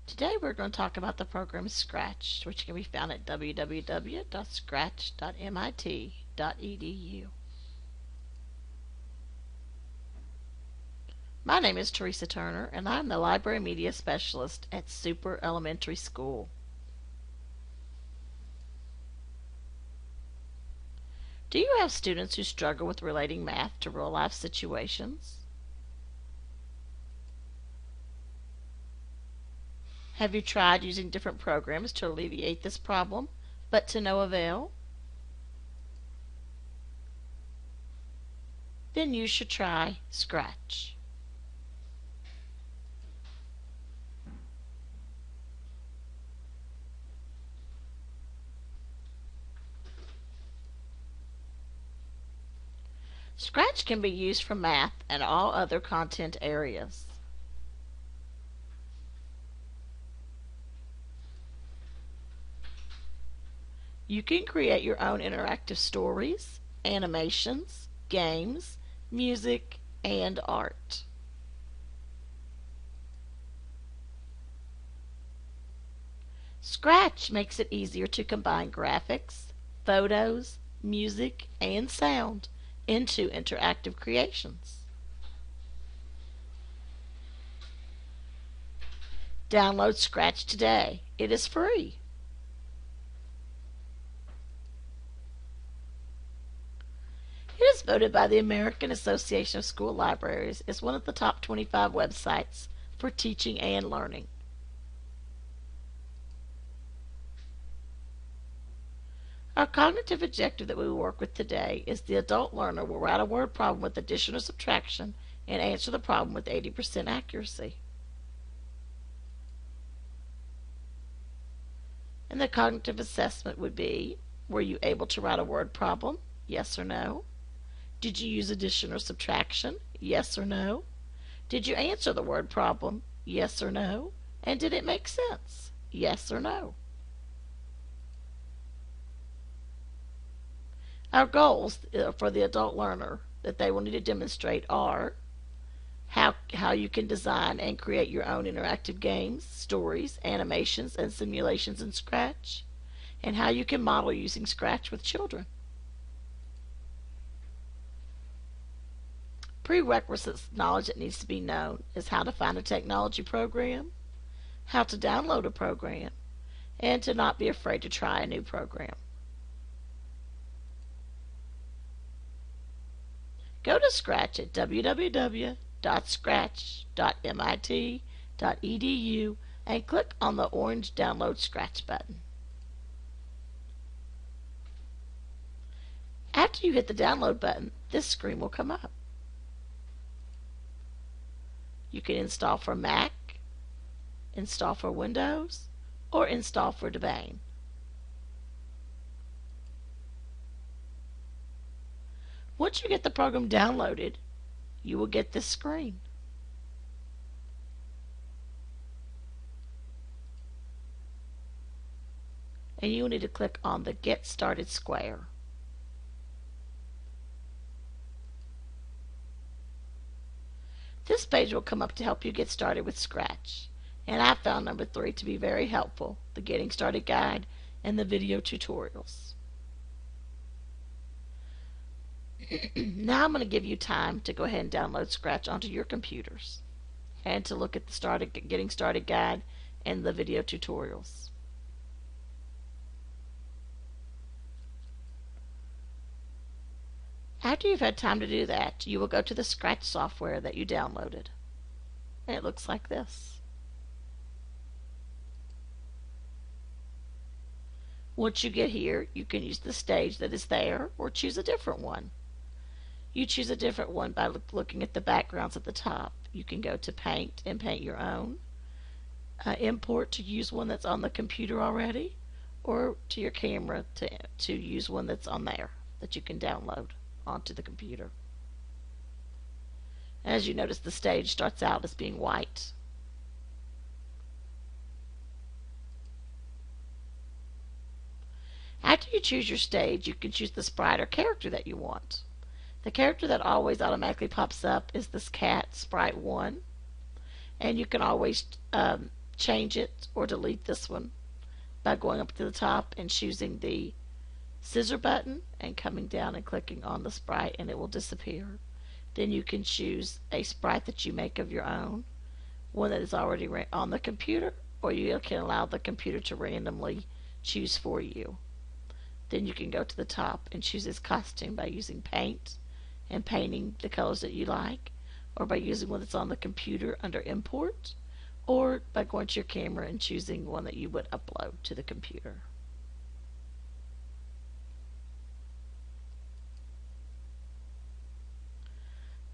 Today we're going to talk about the program Scratch, which can be found at www.scratch.mit.edu. My name is Teresa Turner, and I'm the Library Media Specialist at Super Elementary School. Do you have students who struggle with relating math to real-life situations? Have you tried using different programs to alleviate this problem, but to no avail? Then you should try Scratch. Scratch can be used for math and all other content areas. You can create your own interactive stories, animations, games, music, and art. Scratch makes it easier to combine graphics, photos, music, and sound into interactive creations. Download Scratch today. It is free. It is voted by the American Association of School Libraries as one of the top 25 websites for teaching and learning. Our cognitive objective that we will work with today is the adult learner will write a word problem with addition or subtraction and answer the problem with 80% accuracy. And the cognitive assessment would be, were you able to write a word problem? Yes or no? Did you use addition or subtraction? Yes or no? Did you answer the word problem? Yes or no? And did it make sense? Yes or no? Our goals for the adult learner that they will need to demonstrate are how you can design and create your own interactive games, stories, animations, and simulations in Scratch, and how you can model using Scratch with children. Prerequisites knowledge that needs to be known is how to find a technology program, how to download a program, and to not be afraid to try a new program. Go to Scratch at www.scratch.mit.edu and click on the orange Download Scratch button. After you hit the download button, this screen will come up. You can install for Mac, install for Windows, or install for Debian. Once you get the program downloaded, you will get this screen. And you will need to click on the Get Started square. This page will come up to help you get started with Scratch, and I found number 3 to be very helpful, the Getting Started Guide and the video tutorials. Now I'm going to give you time to go ahead and download Scratch onto your computers and to look at the Getting Started Guide and the video tutorials. After you've had time to do that, you will go to the Scratch software that you downloaded. And it looks like this. Once you get here, you can use the stage that is there or choose a different one. You choose a different one by looking at the backgrounds at the top. You can go to Paint and paint your own, Import to use one that's on the computer already, or to your camera to use one that's on there that you can download onto the computer. As you notice, the stage starts out as being white. After you choose your stage, you can choose the sprite or character that you want. The character that always automatically pops up is this cat, Sprite 1. And you can always change it or delete this one by going up to the top and choosing the scissor button and coming down and clicking on the sprite, and it will disappear. Then you can choose a sprite that you make of your own, one that is already on the computer, or you can allow the computer to randomly choose for you. Then you can go to the top and choose his costume by using paint and painting the colors that you like, or by using one that's on the computer under import, or by going to your camera and choosing one that you would upload to the computer.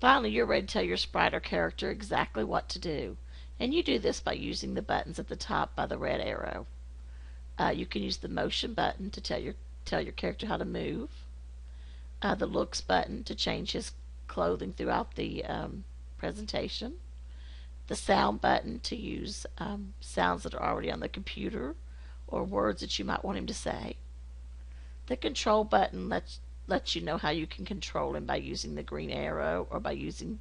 Finally, you're ready to tell your sprite or character exactly what to do, and you do this by using the buttons at the top by the red arrow. You can use the motion button to tell your character how to move, the looks button to change his clothing throughout the presentation, the sound button to use sounds that are already on the computer or words that you might want him to say. The control button lets you know how you can control him by using the green arrow or by using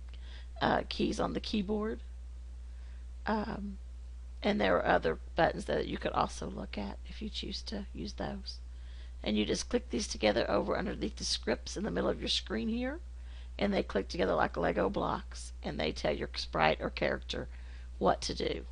keys on the keyboard. And there are other buttons that you could also look at if you choose to use those. And you just click these together over underneath the scripts in the middle of your screen here, and they click together like Lego blocks, and they tell your sprite or character what to do.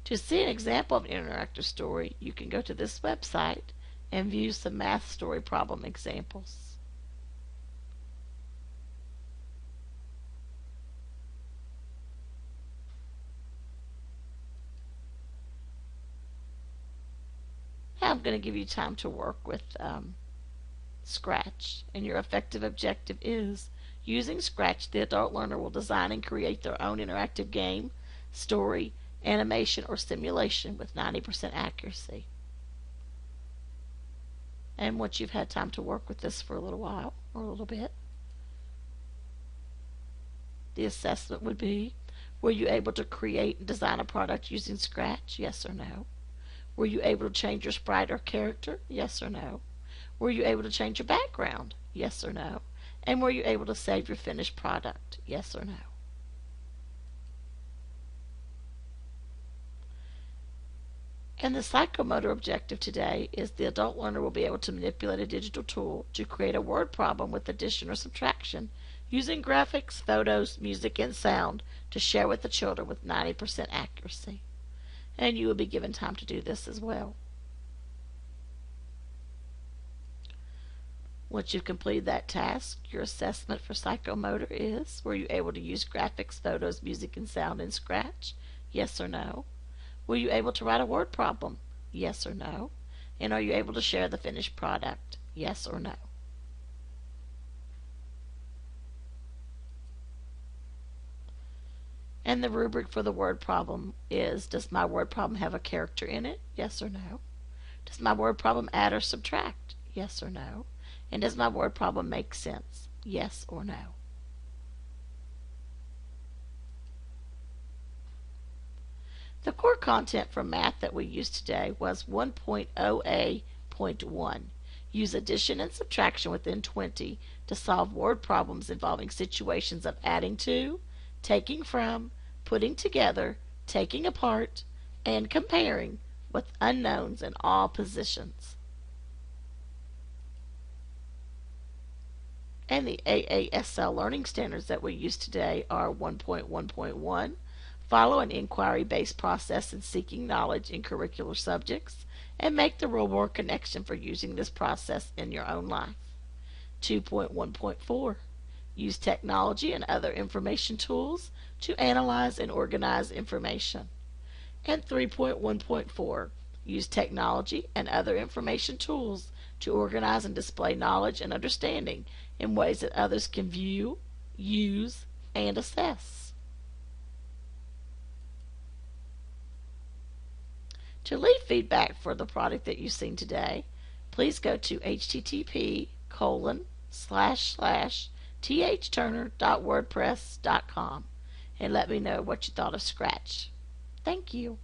To see an example of an interactive story, you can go to this website and view some math story problem examples. Now I'm going to give you time to work with Scratch, and your effective objective is using Scratch, the adult learner will design and create their own interactive game, story, animation, or simulation with 90% accuracy. And once you've had time to work with this for a little while, or a little bit, the assessment would be, were you able to create and design a product using Scratch? Yes or no? Were you able to change your sprite or character? Yes or no? Were you able to change your background? Yes or no? And were you able to save your finished product? Yes or no? And the psychomotor objective today is the adult learner will be able to manipulate a digital tool to create a word problem with addition or subtraction using graphics, photos, music, and sound to share with the children with 90% accuracy. And you will be given time to do this as well. Once you've completed that task, your assessment for psychomotor is, were you able to use graphics, photos, music, and sound in Scratch? Yes or no? Were you able to write a word problem? Yes or no? And are you able to share the finished product? Yes or no? And the rubric for the word problem is, does my word problem have a character in it? Yes or no? Does my word problem add or subtract? Yes or no? And does my word problem make sense? Yes or no? The core content from math that we used today was 1.0a.1. Use addition and subtraction within 20 to solve word problems involving situations of adding to, taking from, putting together, taking apart, and comparing with unknowns in all positions. And the AASL learning standards that we use today are 1.1.1, follow an inquiry-based process in seeking knowledge in curricular subjects, and make the real-world connection for using this process in your own life. 2.1.4, use technology and other information tools to analyze and organize information. And 3.1.4, use technology and other information tools to organize and display knowledge and understanding in ways that others can view, use, and assess. To leave feedback for the product that you've seen today, please go to http://thturner.wordpress.com and let me know what you thought of Scratch. Thank you.